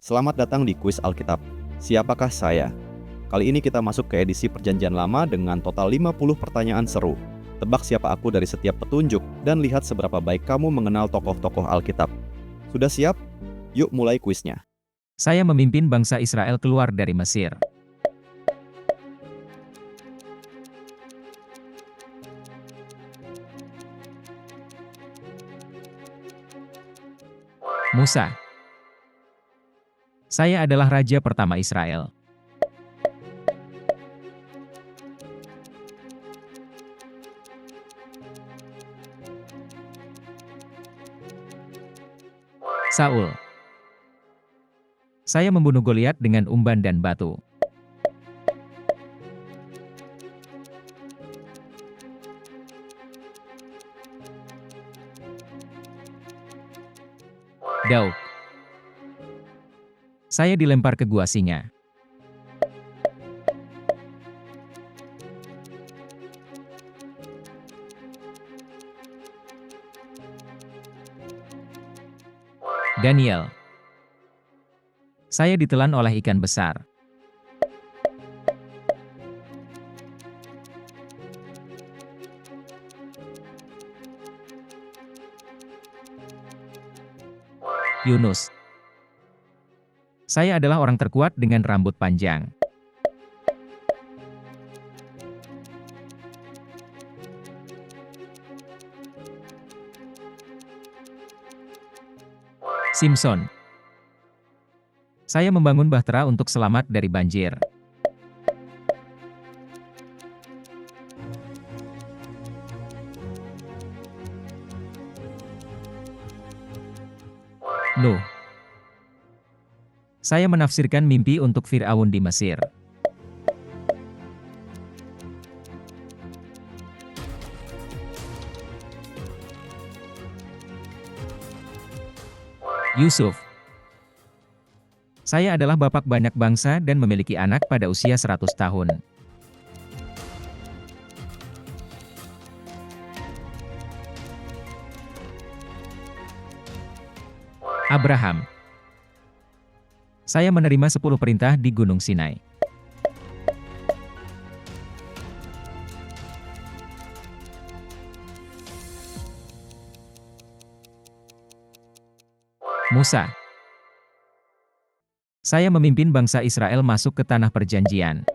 Selamat datang di Kuis Alkitab. Siapakah saya? Kali ini kita masuk ke edisi Perjanjian Lama dengan total 50 pertanyaan seru. Tebak siapa aku dari setiap petunjuk dan lihat seberapa baik kamu mengenal tokoh-tokoh Alkitab. Sudah siap? Yuk mulai kuisnya. Saya memimpin bangsa Israel keluar dari Mesir. Musa. Saya adalah raja pertama Israel. Saul. Saya membunuh Goliat dengan umban dan batu. Daud. Saya dilempar ke gua singa. Daniel. Saya ditelan oleh ikan besar. Yunus. Saya adalah orang terkuat dengan rambut panjang. Simpson. Saya membangun bahtera untuk selamat dari banjir. Nuh. Saya menafsirkan mimpi untuk Firaun di Mesir. Yusuf. Saya adalah bapak banyak bangsa dan memiliki anak pada usia 100 tahun. Abraham. Saya menerima 10 perintah di Gunung Sinai. Musa. Saya memimpin bangsa Israel masuk ke tanah perjanjian.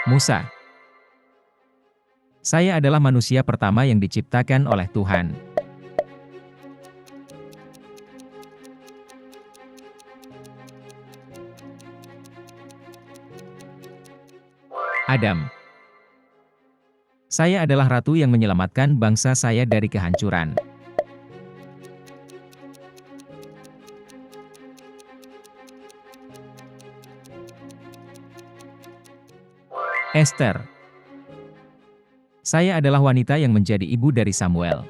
Musa. Saya adalah manusia pertama yang diciptakan oleh Tuhan. Adam. Saya adalah ratu yang menyelamatkan bangsa saya dari kehancuran. Esther. Saya adalah wanita yang menjadi ibu dari Samuel.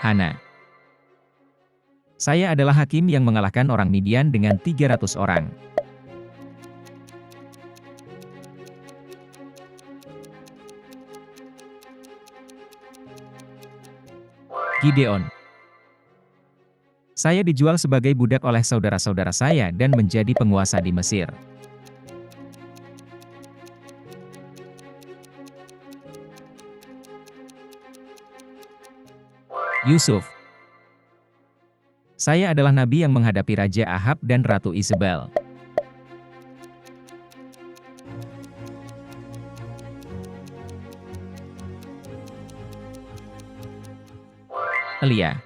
Hana. Saya adalah hakim yang mengalahkan orang Midian dengan 300 orang. Gideon. Saya dijual sebagai budak oleh saudara-saudara saya dan menjadi penguasa di Mesir. Yusuf. Saya adalah nabi yang menghadapi Raja Ahab dan Ratu Isabel. Elia.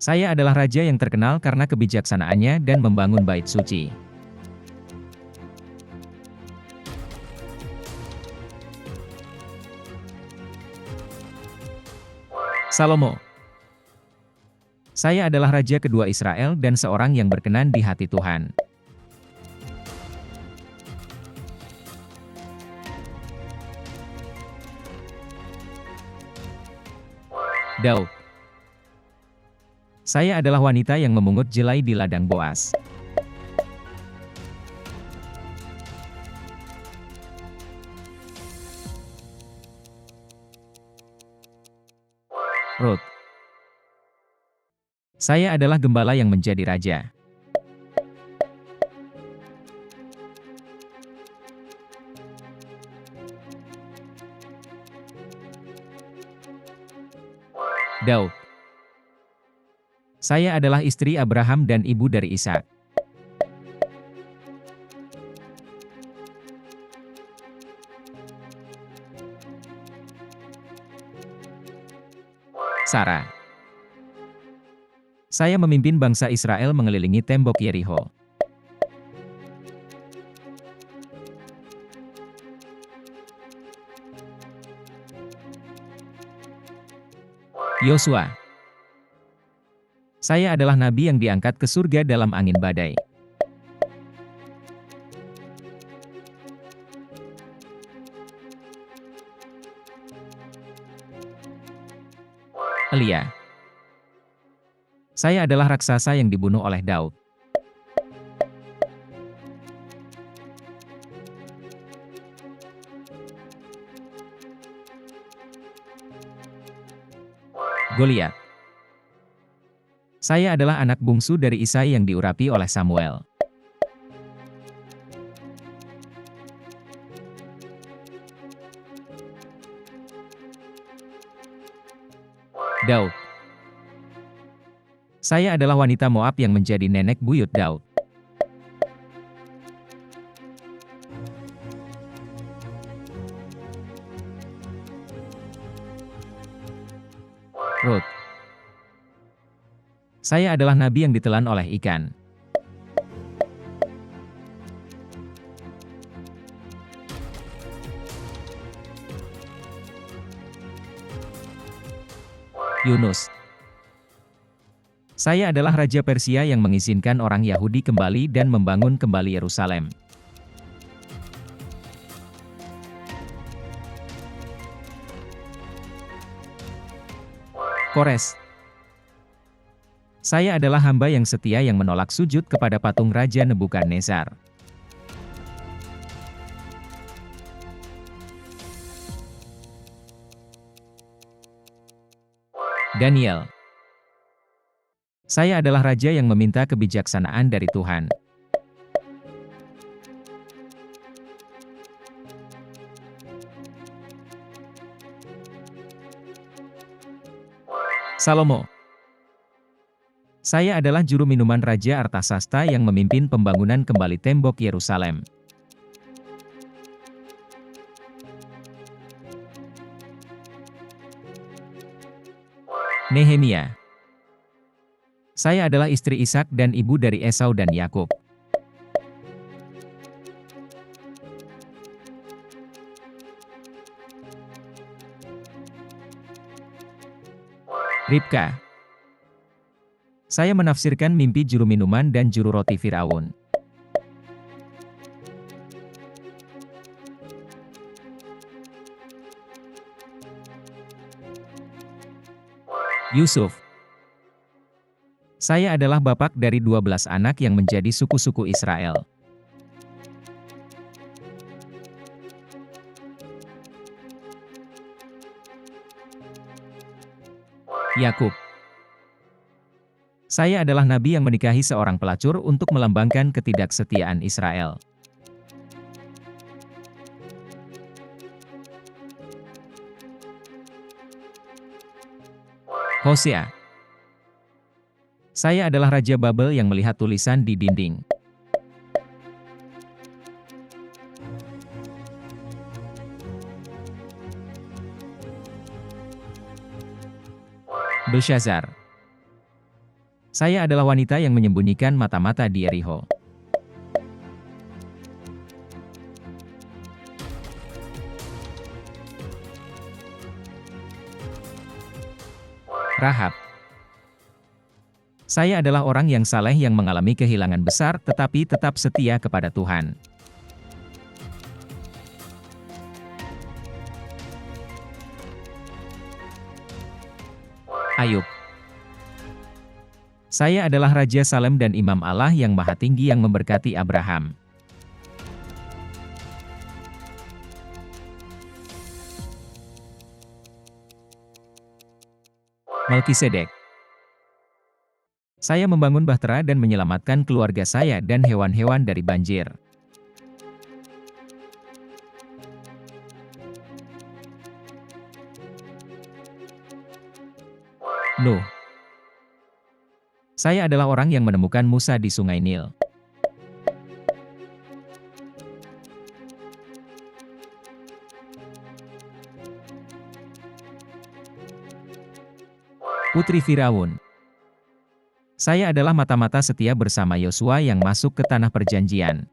Saya adalah raja yang terkenal karena kebijaksanaannya dan membangun bait suci. Salomo. Saya adalah raja kedua Israel dan seorang yang berkenan di hati Tuhan. Daud. Saya adalah wanita yang memungut jelai di ladang Boas. Rut. Saya adalah gembala yang menjadi raja. Daud. Saya adalah istri Abraham dan ibu dari Ishak. Sarah. Saya memimpin bangsa Israel mengelilingi tembok Yerikho. Yosua. Saya adalah nabi yang diangkat ke surga dalam angin badai. Elia. Saya adalah raksasa yang dibunuh oleh Daud. Goliat. Saya adalah anak bungsu dari Isai yang diurapi oleh Samuel. Daud. Saya adalah wanita Moab yang menjadi nenek buyut Daud. Rut. Saya adalah nabi yang ditelan oleh ikan. Yunus. Saya adalah Raja Persia yang mengizinkan orang Yahudi kembali dan membangun kembali Yerusalem. Kores. Saya adalah hamba yang setia yang menolak sujud kepada patung Raja Nebukadnezar. Daniel. Saya adalah raja yang meminta kebijaksanaan dari Tuhan. Salomo. Saya adalah juru minuman Raja Artasasta yang memimpin pembangunan kembali tembok Yerusalem. Nehemia. Saya adalah istri Ishak dan ibu dari Esau dan Yakub. Ribka. Saya menafsirkan mimpi juru minuman dan juru roti Firaun. Yusuf. Saya adalah bapak dari 12 anak yang menjadi suku-suku Israel. Yakub. Saya adalah nabi yang menikahi seorang pelacur untuk melambangkan ketidaksetiaan Israel. Hosea. Saya adalah Raja Babel yang melihat tulisan di dinding. Belshazzar. Saya adalah wanita yang menyembunyikan mata-mata di Yerikho. Rahab. Saya adalah orang yang saleh yang mengalami kehilangan besar tetapi tetap setia kepada Tuhan. Ayub. Saya adalah Raja Salem dan Imam Allah yang Maha Tinggi yang memberkati Abraham. Melkisedek. Saya membangun bahtera dan menyelamatkan keluarga saya dan hewan-hewan dari banjir. Nuh. Saya adalah orang yang menemukan Musa di Sungai Nil. Putri Firaun. Saya adalah mata-mata setia bersama Yosua yang masuk ke tanah perjanjian.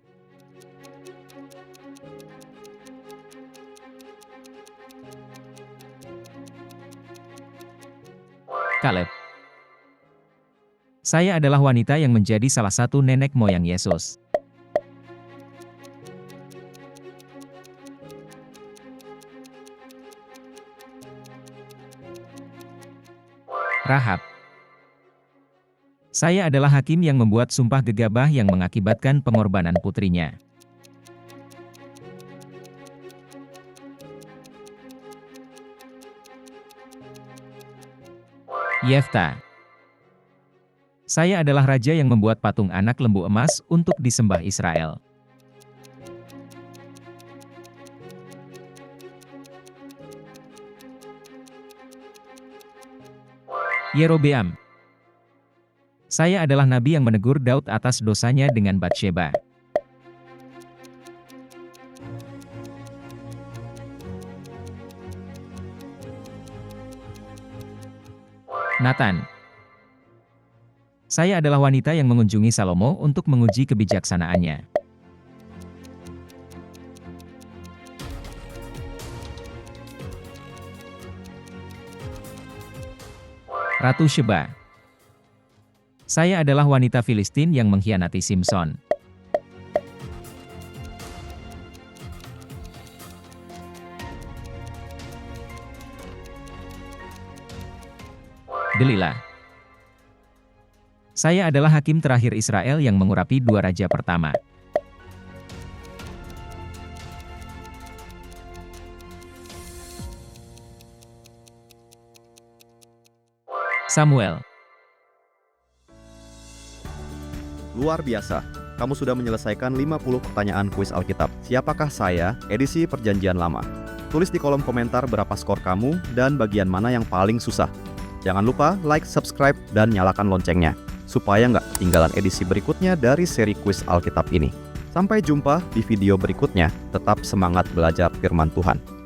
Kaleb. Saya adalah wanita yang menjadi salah satu nenek moyang Yesus. Rahab. Saya adalah hakim yang membuat sumpah gegabah yang mengakibatkan pengorbanan putrinya. Yefta. Saya adalah raja yang membuat patung anak lembu emas untuk disembah Israel. Yerobeam. Saya adalah nabi yang menegur Daud atas dosanya dengan Batsheba. Nathan. Saya adalah wanita yang mengunjungi Salomo untuk menguji kebijaksanaannya. Ratu Sheba. Saya adalah wanita Filistin yang mengkhianati Simson. Delilah. Saya adalah hakim terakhir Israel yang mengurapi dua raja pertama. Samuel. Luar biasa, kamu sudah menyelesaikan 50 pertanyaan kuis Alkitab. Siapakah saya? Edisi Perjanjian Lama. Tulis di kolom komentar berapa skor kamu dan bagian mana yang paling susah. Jangan lupa like, subscribe, dan nyalakan loncengnya, supaya nggak ketinggalan edisi berikutnya dari seri kuis Alkitab ini. Sampai jumpa di video berikutnya, tetap semangat belajar firman Tuhan.